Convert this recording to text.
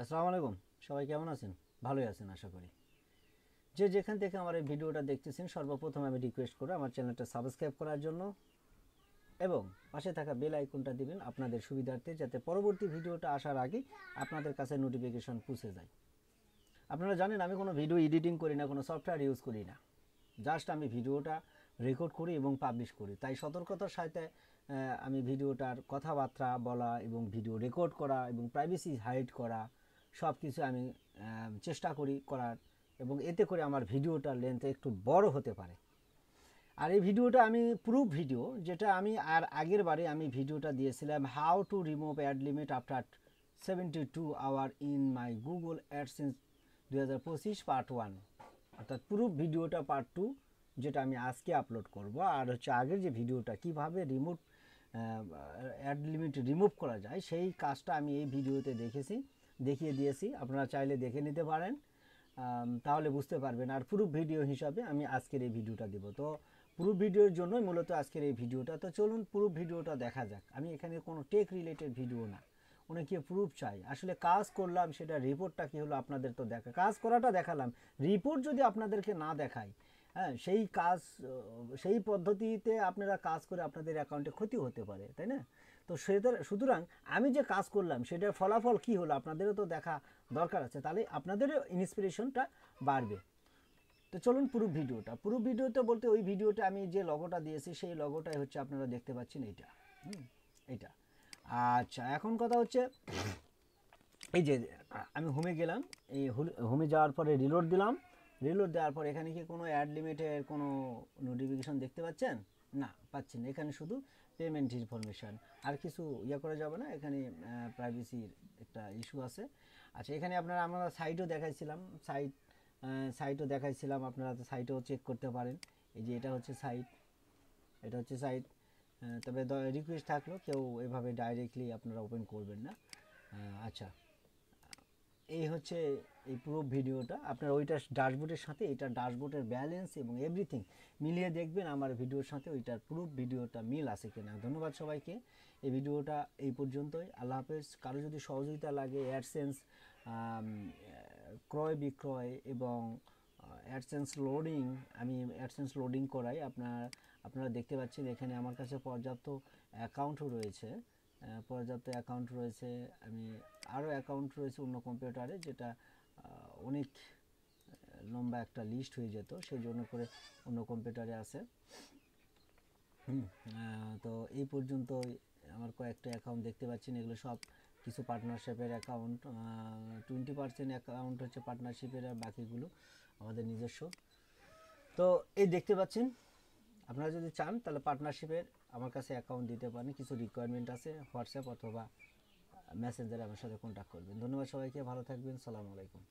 আসসালামু আলাইকুম। সবাই কেমন আছেন? ভালোই আছেন আশা করি। যে যেখান থেকে আমার এই ভিডিওটা দেখতেছেন সর্বপ্রথম আমি রিকোয়েস্ট করব আমার চ্যানেলটা সাবস্ক্রাইব করার জন্য এবং পাশে থাকা বেল আইকনটা দিবেন আপনাদের সুবিধার্থে, যাতে পরবর্তী ভিডিওটা আসার আগে আপনাদের কাছে নোটিফিকেশন পৌঁছে যায়। আপনারা জানেন আমি কোনো ভিডিও এডিটিং করি না, কোনো সফটওয়্যার ইউজ করি না। জাস্ট আমি ভিডিওটা রেকর্ড করি এবং পাবলিশ করি। তাই সতর্কতার সাথে আমি ভিডিওটার কথাবার্তা বলা এবং ভিডিও রেকর্ড করা এবং প্রাইভেসি হাইড করা সব কিছু আমি চেষ্টা করি করার, এবং এতে করে আমার ভিডিওটার লেন্থ একটু বড় হতে পারে। আর এই ভিডিওটা আমি প্রুফ ভিডিও, যেটা আমি আর আগের বারে আমি ভিডিওটা দিয়েছিলাম how to remove ad limit after 72 hour in my Google AdSense 2025 part 1, অর্থাৎ প্রুফ ভিডিওটা পার্ট 2, যেটা আমি আজকে আপলোড করব। আর হচ্ছে আগের যে ভিডিওটা কিভাবে রিমুভ অ্যাড লিমিট রিমুভ করা যায় সেই কাজটা আমি এই ভিডিওতে দেখিয়ে দিয়েছি। আপনারা চাইলে দেখে নিতে পারেন, তাহলে বুঝতে পারবেন। আর প্রুফ ভিডিও হিসাবে আমি আজকের এই ভিডিওটা দেব। তো প্রুফ ভিডিওর জন্যই মূলত আজকের এই ভিডিওটা। তো চলুন প্রুফ ভিডিওটা দেখা যাক। আমি এখানে কোনো টেক রিলেটেড ভিডিও না, অনেকে প্রুফ চাই। আসলে কাজ করলাম, সেটা রিপোর্টটা কী হলো আপনাদের তো দেখা, কাজ করাটা দেখালাম, রিপোর্ট যদি আপনাদেরকে না দেখাই, হ্যাঁ, সেই কাজ সেই পদ্ধতিতে আপনারা কাজ করে আপনাদের অ্যাকাউন্টে ক্ষতি হতে পারে, তাই না? তো সুতরাং আমি যে কাজ করলাম সেটার ফলাফল কী হলো আপনাদেরও তো দেখা দরকার আছে, তাহলে আপনাদেরও ইন্সপিরেশনটা বাড়বে। তো চলুন পুরো ভিডিওটা বলতে ওই ভিডিওটা আমি যে লগোটা দিয়েছি সেই লগোটাই হচ্ছে আপনারা দেখতে পাচ্ছেন এইটা। এইটা। আচ্ছা, এখন কথা হচ্ছে এই যে আমি হোমে গেলাম, এই হোমে যাওয়ার পরে রিলোড দিলাম। রিলোড দেওয়ার পর এখানে কি কোনো অ্যাড লিমিটের কোনো নোটিফিকেশন দেখতে পাচ্ছেন? না, পাচ্ছেন না। এখানে শুধু পেমেন্ট ইনফরমেশান, আর কিছু করা যাবে না। এখানে প্রাইভেসির একটা ইস্যু আছে। আচ্ছা, এখানে আমরা সাইটও দেখাইছিলাম, সাইটও দেখাইছিলাম, আপনারা তো সাইটও চেক করতে পারেন। এই যে এটা হচ্ছে সাইট, এটা হচ্ছে সাইট। তবে রিকোয়েস্ট থাকলো কেউ এভাবে ডাইরেক্টলি আপনারা ওপেন করবেন না। আচ্ছা, এই হচ্ছে এই পুরো ভিডিওটা। আপনার ওইটার ড্যাশবোর্ডের সাথে এটা ড্যাশবোর্ডের ব্যালেন্স এবং এভরিথিং মিলিয়ে দেখবেন আমার ভিডিওর সাথে ওইটার পুরো ভিডিওটা মিল আছে কিনা। ধন্যবাদ সবাইকে। এই ভিডিওটা এই পর্যন্তই। আল্লাহ হাফেজ। কারো যদি সহযোগিতা লাগে অ্যাডসেন্স ক্রয় বিক্রয় এবং অ্যাডসেন্স লোডিং, আমি অ্যাডসেন্স লোডিং করাই। আপনারা দেখতে পাচ্ছেন এখানে আমার কাছে পর্যাপ্ত অ্যাকাউন্টও রয়েছে, পর্যাপ্ত অ্যাকাউন্ট রয়েছে। আমি আরও অ্যাকাউন্ট রয়েছে অন্য কম্পিউটারে, যেটা অনেক লম্বা একটা লিস্ট হয়ে যেত, সেই জন্য করে অন্য কম্পিউটারে আছে। তো এই পর্যন্ত আমার কয়েকটা অ্যাকাউন্ট দেখতে পাচ্ছেন, এগুলো সব কিছু পার্টনারশিপের অ্যাকাউন্ট। 20% অ্যাকাউন্ট হচ্ছে পার্টনারশিপের, আর বাকিগুলো আমাদের নিজস্ব। তো এই দেখতে পাচ্ছেন, আপনারা যদি চান তাহলে পার্টনারশিপের আমার কাছে অ্যাকাউন্ট দিতে পারেন। কিছু রিকোয়ারমেন্ট আছে, হোয়াটসঅ্যাপ অথবা মেসেঞ্জারে আমার সাথে কন্ট্যাক্ট করবেন। ধন্যবাদ সবাইকে, ভালো থাকবেন, সালামু আলাইকুম।